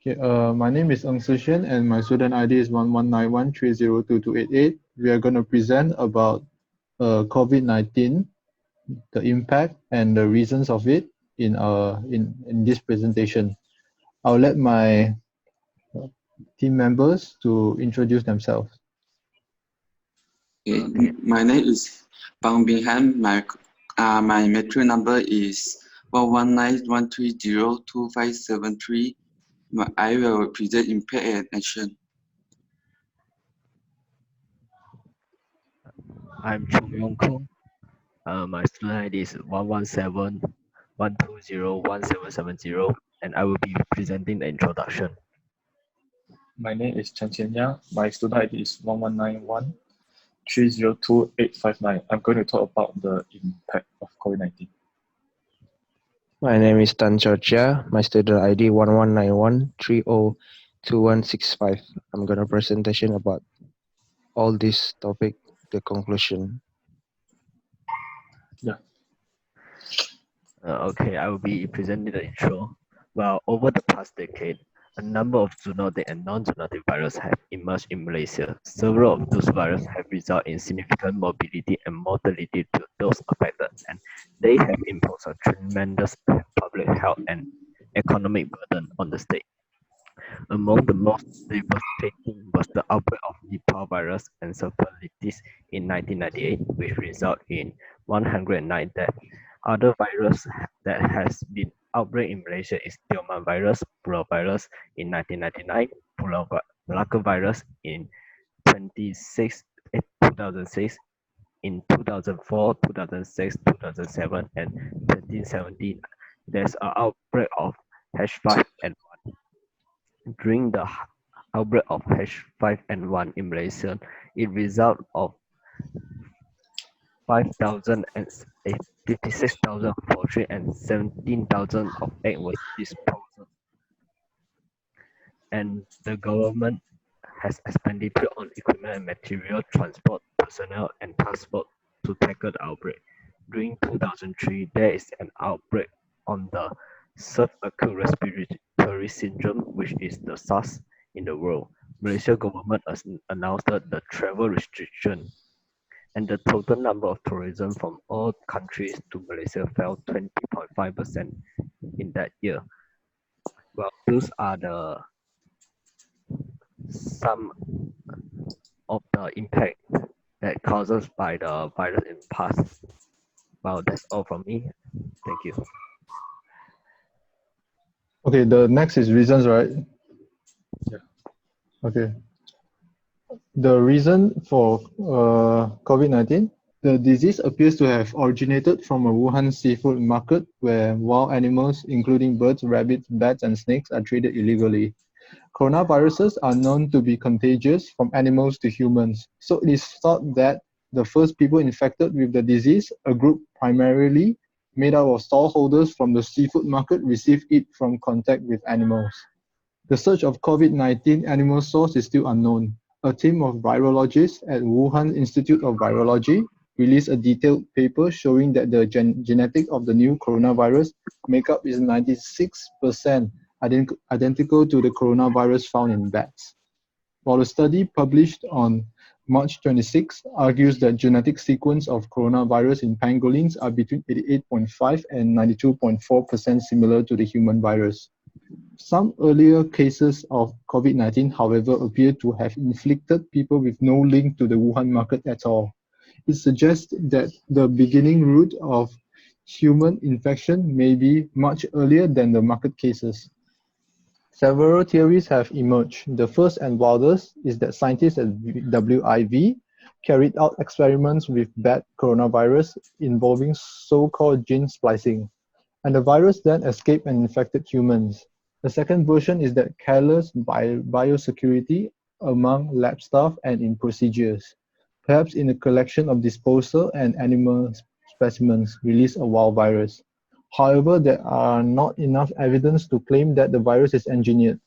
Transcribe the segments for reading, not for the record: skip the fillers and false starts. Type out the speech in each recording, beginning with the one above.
Okay, my name is Ng Sishen and my student ID is 1191302288. We are going to present about COVID-19, the impact and the reasons of it in this presentation. I'll let my team members to introduce themselves. Okay, my name is Bang Bing Han. My matric number is 11913025573. I will present impact and action. I'm Chung Yong Kung. My student ID is 11712011770, and I will be presenting the introduction. My name is Chen Qian Yang. My student ID is 1191302859. I'm going to talk about the impact of COVID-19. My name is Tan Georgia. My student ID 1191302165. I'm going to presentation about all this topic, the conclusion. Yeah. Okay, I will be presenting the intro. Well, over the past decade, a number of zoonotic and non-zoonotic viruses have emerged in Malaysia. Several of those viruses have resulted in significant morbidity and mortality to those affected, and they have imposed a tremendous public health and economic burden on the state. Among the most devastating was the outbreak of Nipah virus encephalitis in 1998, which resulted in 109 deaths. Other virus that has been outbreak in Malaysia is Tioman virus, Pula virus in 1999, Malacca virus in 2006, in 2004, 2006, 2007, and 2017. There's an outbreak of H5N1. During the outbreak of H5N1 in Malaysia, it resulted of 56,000 poultry and 17,000 of egg was disposed. And the government has expenditure on equipment and material, transport, personnel, and transport to tackle the outbreak. During 2003, there is an outbreak on the subacute respiratory syndrome, which is the SARS in the world. Malaysia government has announced the travel restriction, and the total number of tourism from all countries to Malaysia fell 20.5% in that year. Well, those are some of the impact that causes by the virus in the past. Well, that's all from me. Thank you. Okay, the next is reasons, right? Yeah. Okay. The reason for COVID-19, the disease appears to have originated from a Wuhan seafood market where wild animals, including birds, rabbits, bats, and snakes, are traded illegally. Coronaviruses are known to be contagious from animals to humans, so it is thought that the first people infected with the disease, a group primarily made up of stallholders from the seafood market, received it from contact with animals. The search of COVID-19 animal source is still unknown. A team of virologists at Wuhan Institute of Virology released a detailed paper showing that the genetic of the new coronavirus makeup is 96% identical to the coronavirus found in bats. While a study published on March 26 argues that genetic sequence of coronavirus in pangolins are between 88.5 and 92.4% similar to the human virus. Some earlier cases of COVID-19, however, appear to have inflicted people with no link to the Wuhan market at all. It suggests that the beginning route of human infection may be much earlier than the market cases. Several theories have emerged. The first and wildest is that scientists at WIV carried out experiments with bat coronavirus involving so-called gene splicing, and the virus then escaped and infected humans. The second version is that careless biosecurity among lab staff and in procedures, perhaps in a collection of disposal and animal specimens, released a wild virus. However, there are not enough evidence to claim that the virus is engineered.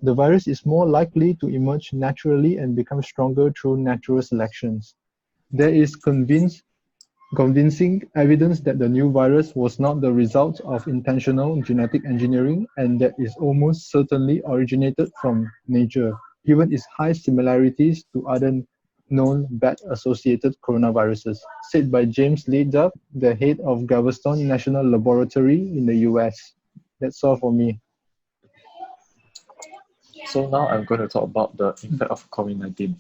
The virus is more likely to emerge naturally and become stronger through natural selections. There is convinced convincing evidence that the new virus was not the result of intentional genetic engineering and that it almost certainly originated from nature, given its high similarities to other known bat-associated coronaviruses, said by James Lee Duff, the head of Galveston National Laboratory in the US. That's all for me. So now I'm going to talk about the impact of COVID-19.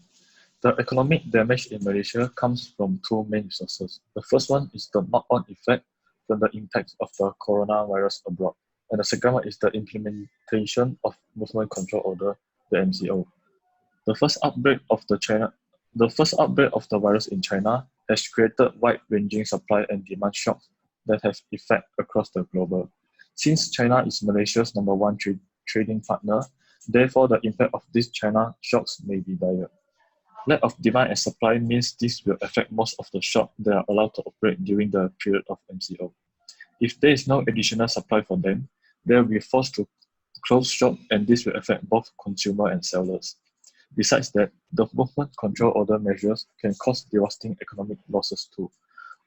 The economic damage in Malaysia comes from two main sources. The first one is the knock-on effect from the impact of the coronavirus abroad. And the second one is the implementation of Movement Control Order, the MCO. The first outbreak of the virus in China has created wide-ranging supply and demand shocks that have effect across the globe. Since China is Malaysia's number one trading partner, therefore the impact of these China shocks may be dire. Lack of demand and supply means this will affect most of the shops that are allowed to operate during the period of MCO. If there is no additional supply for them, they will be forced to close shop, and this will affect both consumer and sellers. Besides that, the movement control order measures can cause devastating economic losses too.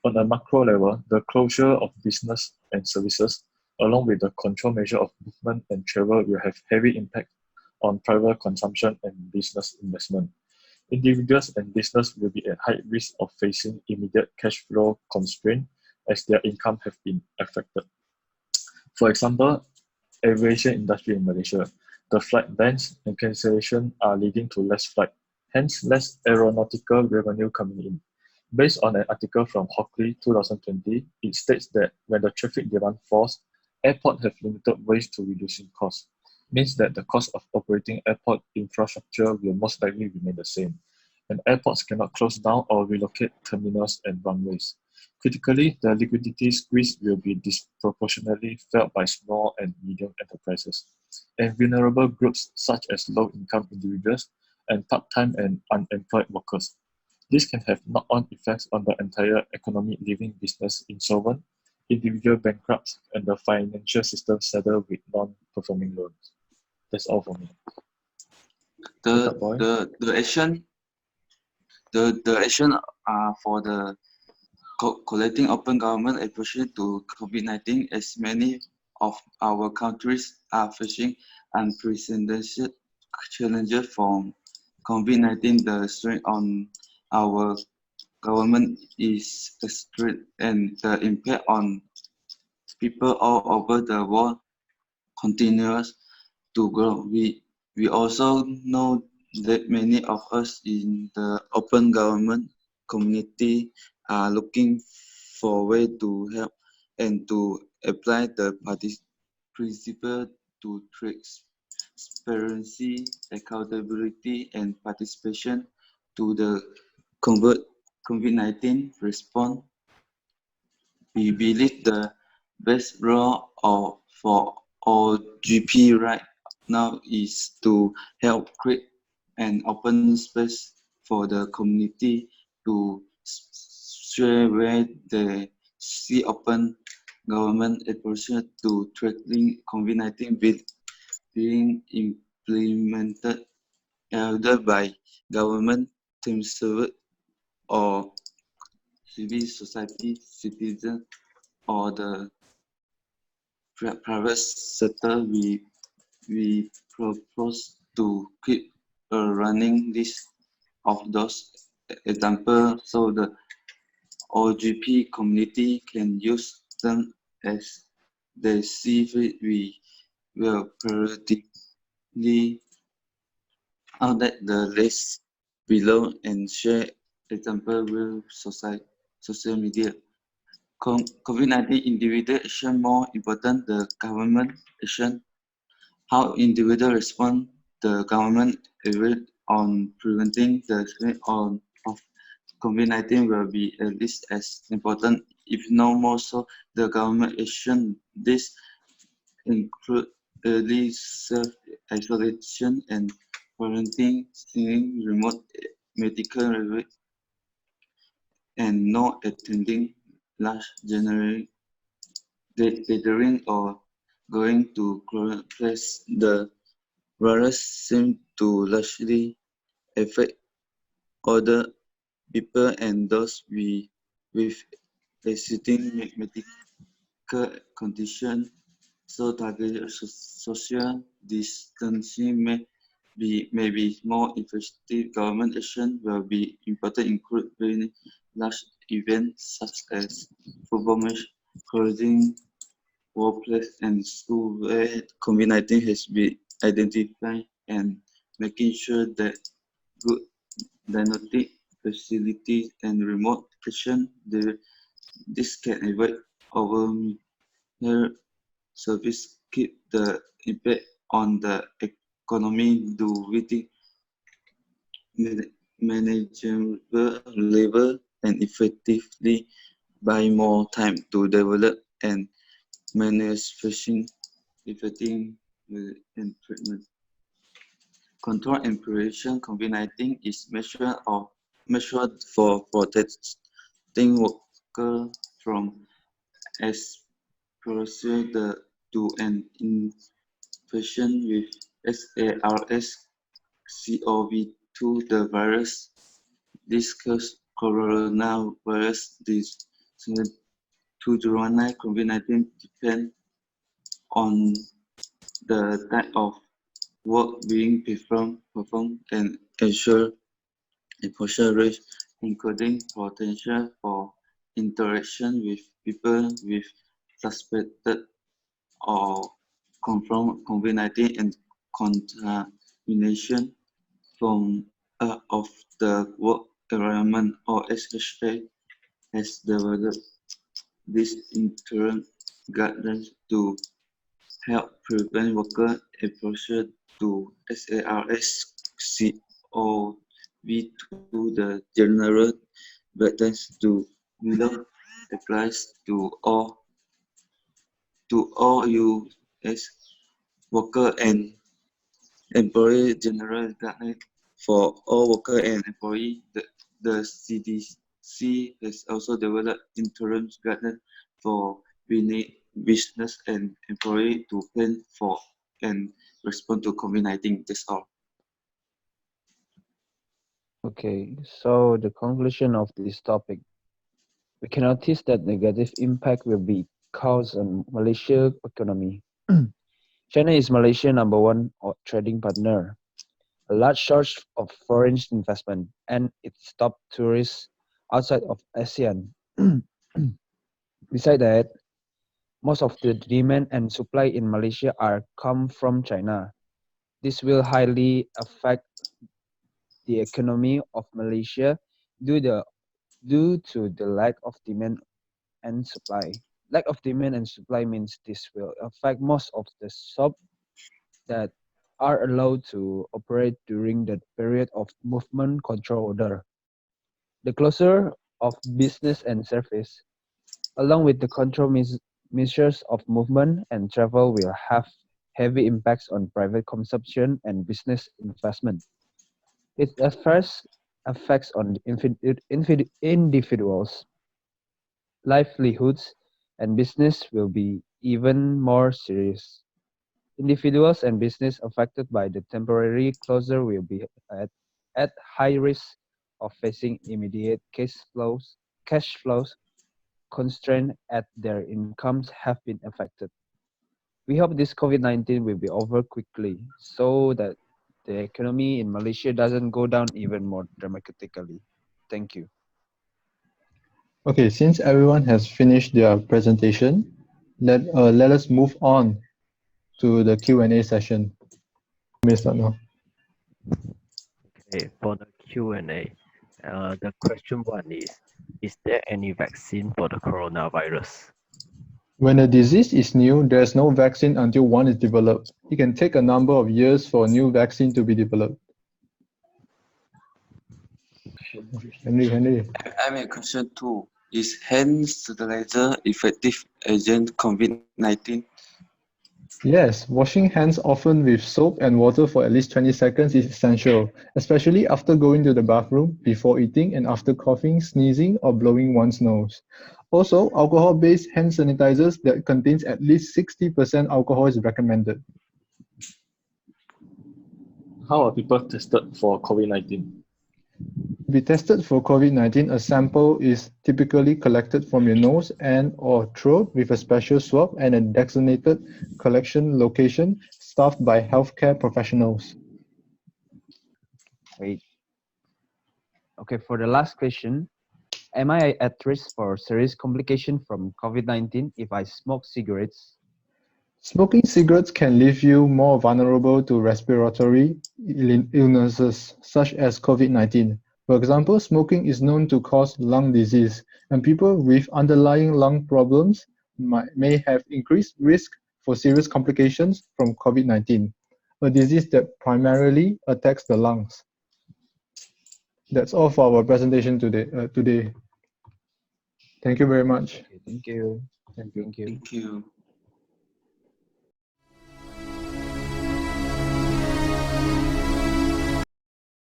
On a macro level, the closure of business and services, along with the control measure of movement and travel, will have heavy impact on private consumption and business investment. Individuals and business will be at high risk of facing immediate cash flow constraint as their income have been affected. For example, aviation industry in Malaysia, the flight bans and cancellation are leading to less flight, hence less aeronautical revenue coming in. Based on an article from Hockley 2020, it states that when the traffic demand falls, airports have limited ways to reducing costs. Means that the cost of operating airport infrastructure will most likely remain the same, and airports cannot close down or relocate terminals and runways. Critically, the liquidity squeeze will be disproportionately felt by small and medium enterprises and vulnerable groups such as low-income individuals and part-time and unemployed workers. This can have knock-on effects on the entire economy, leaving business insolvent, individual bankrupt, and the financial system saddled with non-performing loans. That's all for me. What's up, boy? The action for the collecting open government approach to COVID-19, as many of our countries are facing unprecedented challenges from COVID-19. The strain on our government is extreme, and the impact on people all over the world continues to grow. We also know that many of us in the open government community are looking for ways to help and to apply the principle to transparency, accountability, and participation to the COVID-19 response. We believe the best role for OGP right now is to help create an open space for the community to share where they see open government approach to tackling COVID-19 being implemented either by government themselves or civil society, citizens, or the private sector. We propose to keep a running list of those examples so the OGP community can use them as they see fit. We will periodically update the list below and share example with social media. COVID-19 individual action more important than government action. How individuals respond the government effort on preventing the spread of COVID-19 will be at least as important, if no more so, the government action. This include early self-isolation and quarantine, singing remote medical review, and no attending large gathering or going to place. The virus seem to largely affect other people and those with existing medical condition, so targeted social distancing may be more effective. Government action will be important, including large events such as football match, closing workplace and school where COVID-19 has been identified, and making sure that good diagnostic facilities and remote action this can avoid over service keep the impact on the economy to within manageable level and effectively buy more time to develop and manufacturing effective and treatment. Control and prevention COVID-19 is measured for protecting workers from exposure to an infection with SARS-CoV-2, the virus. This causes coronavirus disease 209 COVID-19 depends on the type of work being performed and ensure exposure risk, including potential for interaction with people with suspected or confirmed COVID-19 and contamination from of the work environment. Or SHA has developed this interim guidelines to help prevent worker exposure to SARS-CoV-2. The general guidelines do not apply to all U.S. worker and employee. General guidelines for all worker and employee. The CDC has also developed interim guidelines for business and employee to plan for and respond to COVID-19. That's all. Okay, so the conclusion of this topic, we can notice that negative impact will be caused on Malaysia economy. China is Malaysia's #1 trading partner, a large source of foreign investment, and its top tourists outside of ASEAN. Besides that, most of the demand and supply in Malaysia are come from China. This will highly affect the economy of Malaysia due to the lack of demand and supply. Lack of demand and supply means this will affect most of the shops that are allowed to operate during the period of movement control order. The closure of business and service, along with the control measures of movement and travel, will have heavy impacts on private consumption and business investment. It affects on individuals' livelihoods, and business will be even more serious. Individuals and business affected by the temporary closure will be at high risk of facing immediate cash flows constraints as their incomes have been affected. We hope this COVID-19 will be over quickly so that the economy in Malaysia doesn't go down even more dramatically. Thank you. Okay, since everyone has finished their presentation, let us move on to the Q&A session. May start now. Okay, for the Q&A, the question one is there any vaccine for the coronavirus? When a disease is new, there's no vaccine until one is developed. It can take a number of years for a new vaccine to be developed. Henry. I have a question too. Is hand sanitizer effective against COVID-19? Yes, washing hands often with soap and water for at least 20 seconds is essential, especially after going to the bathroom, before eating, and after coughing, sneezing, or blowing one's nose. Also, alcohol-based hand sanitizers that contains at least 60% alcohol is recommended. How are people tested for COVID-19? To be tested for COVID-19, a sample is typically collected from your nose and/or throat with a special swab and a designated collection location staffed by healthcare professionals. Great. Okay, for the last question, am I at risk for serious complication from COVID-19 if I smoke cigarettes? Smoking cigarettes can leave you more vulnerable to respiratory illnesses such as COVID-19. For example, smoking is known to cause lung disease, and people with underlying lung problems may have increased risk for serious complications from COVID-19, a disease that primarily attacks the lungs. That's all for our presentation today. Thank you very much. Okay, thank you. Thank you. Thank you. Thank you.